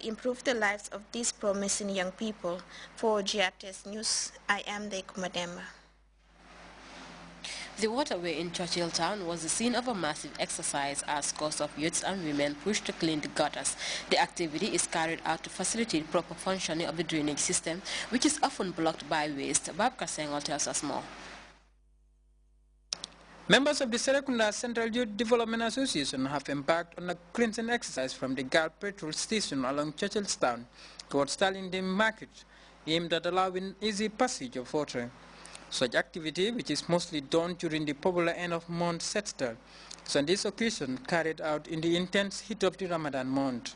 improve the lives of these promising young people. For Grts News, I am Deku Mademba. The waterway in Churchilltown was the scene of a massive exercise as scores of youths and women pushed to clean the gutters. The activity is carried out to facilitate proper functioning of the drainage system, which is often blocked by waste. Bab Kasengo tells us more. Members of the Serekunda Central Youth Development Association have embarked on a cleansing exercise from the Gal petrol station along Churchilltown towards Stalindale Market, aimed at allowing easy passage of water. Such activity, which is mostly done during the popular end of month Setster, is on this occasion carried out in the intense heat of the Ramadan month.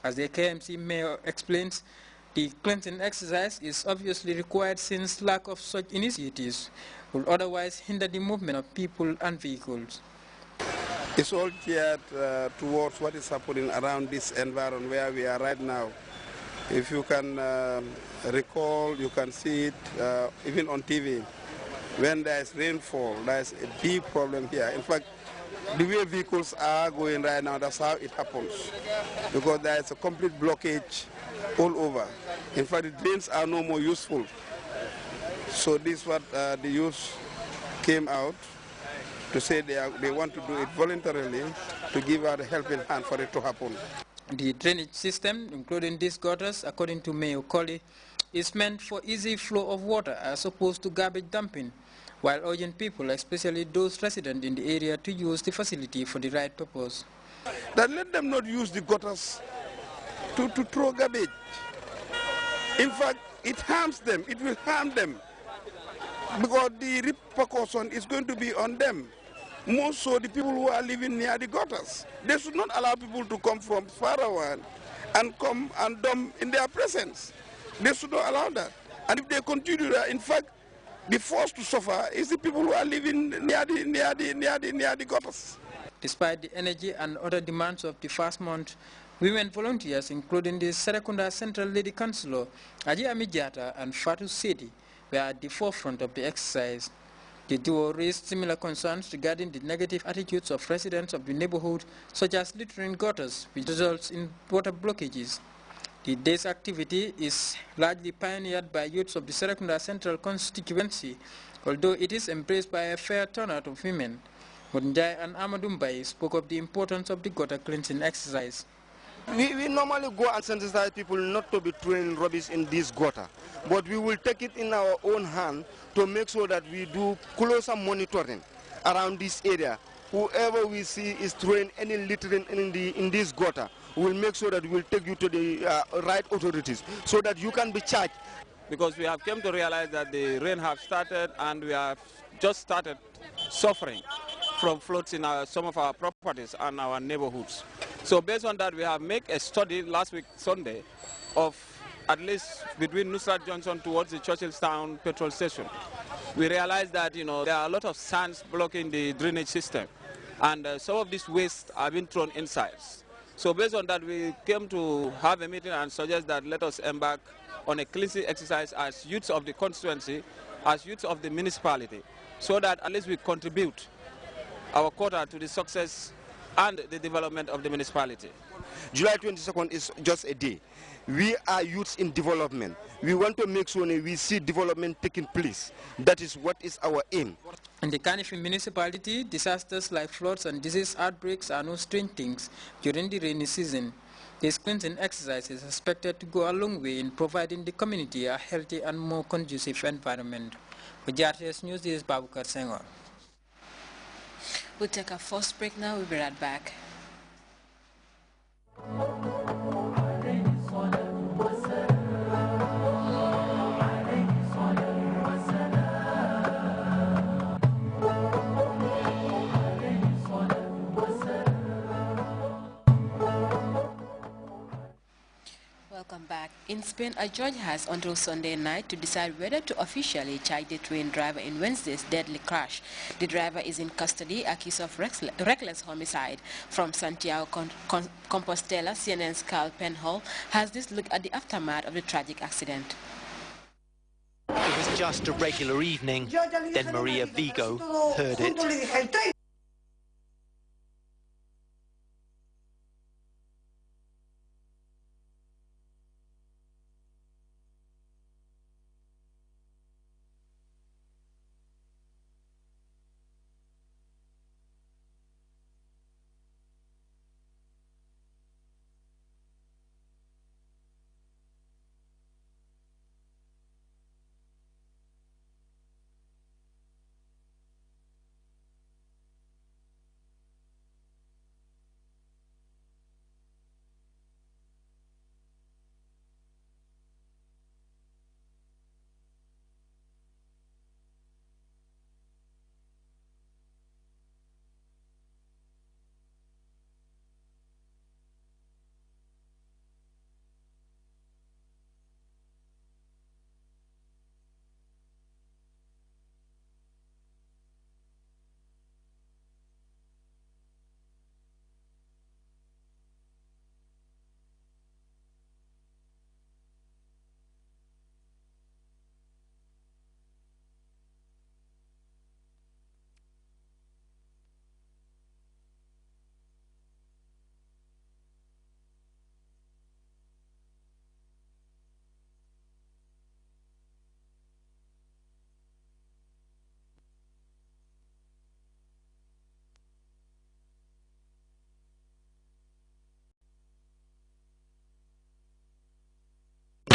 As the KMC mayor explains, the cleansing exercise is obviously required since lack of such initiatives would otherwise hinder the movement of people and vehicles. It's all geared towards what is happening around this environment where we are right now. If you can recall, you can see it even on TV. When there is rainfall, there is a big problem here. In fact, the way vehicles are going right now, that's how it happens. Because there is a complete blockage all over. In fact, the drains are no more useful. So this is what the youth came out to say they want to do it voluntarily to give out a helping hand for it to happen. The drainage system, including these gutters, according to Mayor Colley, is meant for easy flow of water as opposed to garbage dumping, while urging people, especially those resident in the area, to use the facility for the right purpose. That let them not use the gutters to throw garbage. In fact, it harms them, it will harm them, because the repercussion is going to be on them. More so the people who are living near the gutters. They should not allow people to come from far away and come and dump in their presence. They should not allow that. And if they continue that, in fact, the force to suffer is the people who are living near the gutters. Despite the energy and other demands of the first month, women volunteers, including the Serekunda Central Lady Councillor, Aji Amijata and Fatu Seti, were at the forefront of the exercise. The duo raised similar concerns regarding the negative attitudes of residents of the neighborhood, such as littering gutters, which results in water blockages. The day's activity is largely pioneered by youths of the Serekunda Central constituency, although it is embraced by a fair turnout of women. Mudnjai and Amadumbai spoke of the importance of the gutter cleansing exercise. We normally go and sensitize people not to be throwing rubbish in this gutter, but we will take it in our own hand to make sure that we do closer monitoring around this area. Whoever we see is throwing any littering in this gutter, we will make sure that we will take you to the right authorities so that you can be charged. Because we have come to realize that the rain have started and we have just started suffering from floods in some of our properties and our neighborhoods. So based on that, we have made a study last week Sunday of at least between Nusrat Johnson towards the Churchilltown petrol station. We realized that there are a lot of sands blocking the drainage system, and some of this waste are being thrown inside. So based on that, we came to have a meeting and suggest that let us embark on a cleansing exercise as youths of the constituency, as youths of the municipality, so that at least we contribute our quota to the success and the development of the municipality. July 22nd is just a day. We are youths in development. We want to make sure we see development taking place. That is what is our aim. In the Kanifing municipality, disasters like floods and disease outbreaks are no strange things during the rainy season. This cleansing exercise is expected to go a long way in providing the community a healthy and more conducive environment. For Grts News, this is Babukar Senghor. We'll take our first break now. We'll be right back. Welcome back. In Spain, a judge has until Sunday night to decide whether to officially charge the train driver in Wednesday's deadly crash. The driver is in custody, accused of reckless homicide. From Santiago Compostela, CNN's Carl Penhall has this look at the aftermath of the tragic accident. It was just a regular evening, then Maria Vigo heard it.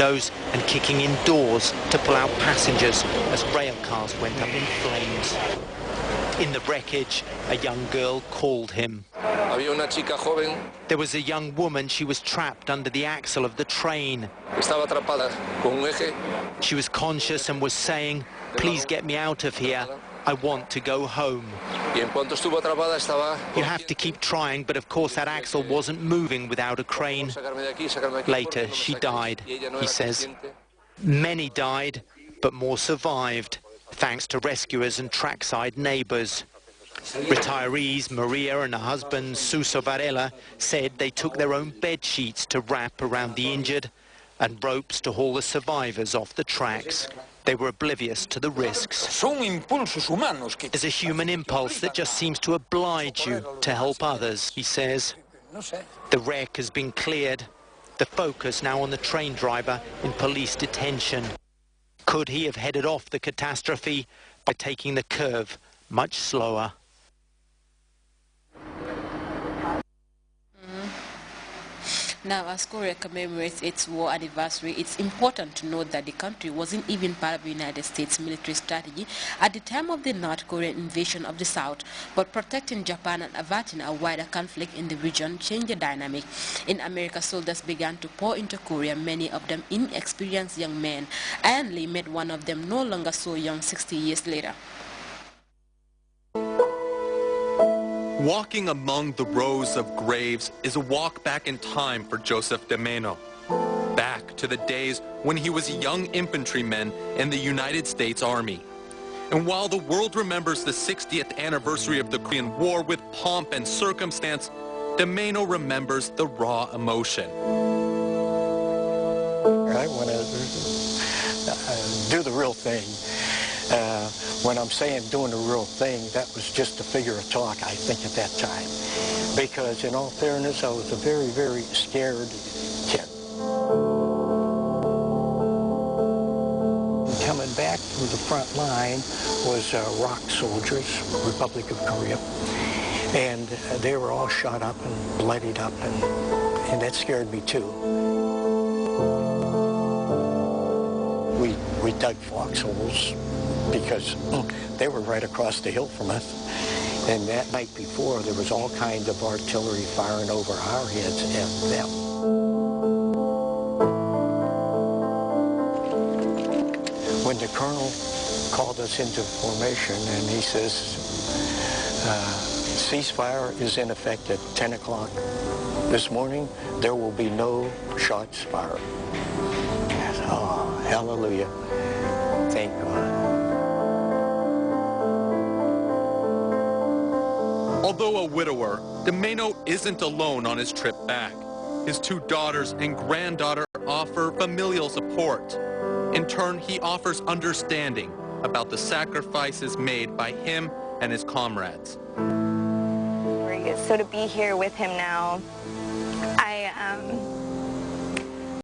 windows and kicking in doors to pull out passengers as rail cars went up in flames. In the wreckage, a young girl called him. Había una chica joven. There was a young woman. She was trapped under the axle of the train. Estaba atrapada con un eje. She was conscious and was saying, "Please get me out of here. I want to go home." Y en cuanto estuvo atrapada estaba. You have to keep trying, but of course that axle wasn't moving without a crane. Later, she died, he says. Many died, but more survived, thanks to rescuers and trackside neighbours. Retirees Maria and her husband Suso Varela said they took their own bed sheets to wrap around the injured and ropes to haul the survivors off the tracks. They were oblivious to the risks. There's a human impulse that just seems to oblige you to help others, he says. The wreck has been cleared. The focus now on the train driver in police detention. Could he have headed off the catastrophe by taking the curve much slower? Now, as Korea commemorates its war anniversary, it's important to note that the country wasn't even part of the United States military strategy at the time of the North Korean invasion of the South, but protecting Japan and averting a wider conflict in the region changed the dynamic. In America, soldiers began to pour into Korea, many of them inexperienced young men. Ian Lee met one of them, no longer so young, 60 years later. Walking among the rows of graves is a walk back in time for Joseph de Meno. Back to the days when he was a young infantryman in the United States Army. And while the world remembers the 60th anniversary of the Korean War with pomp and circumstance, de Meno remembers the raw emotion. I want to do the real thing. When I'm saying doing the real thing, that was just a figure of talk, I think, at that time. Because in all fairness, I was a very, very scared kid. Coming back from the front line was ROK soldiers, Republic of Korea. And they were all shot up and bloodied up, and that scared me too. We dug foxholes because they were right across the hill from us. And that night before, there was all kinds of artillery firing over our heads at them. When the colonel called us into formation and he says, ceasefire is in effect at 10 o'clock this morning, there will be no shots fired. I said, oh, hallelujah. Thank God. Although a widower, de Meno isn't alone on his trip back. His two daughters and granddaughter offer familial support. In turn, he offers understanding about the sacrifices made by him and his comrades. So to be here with him now, I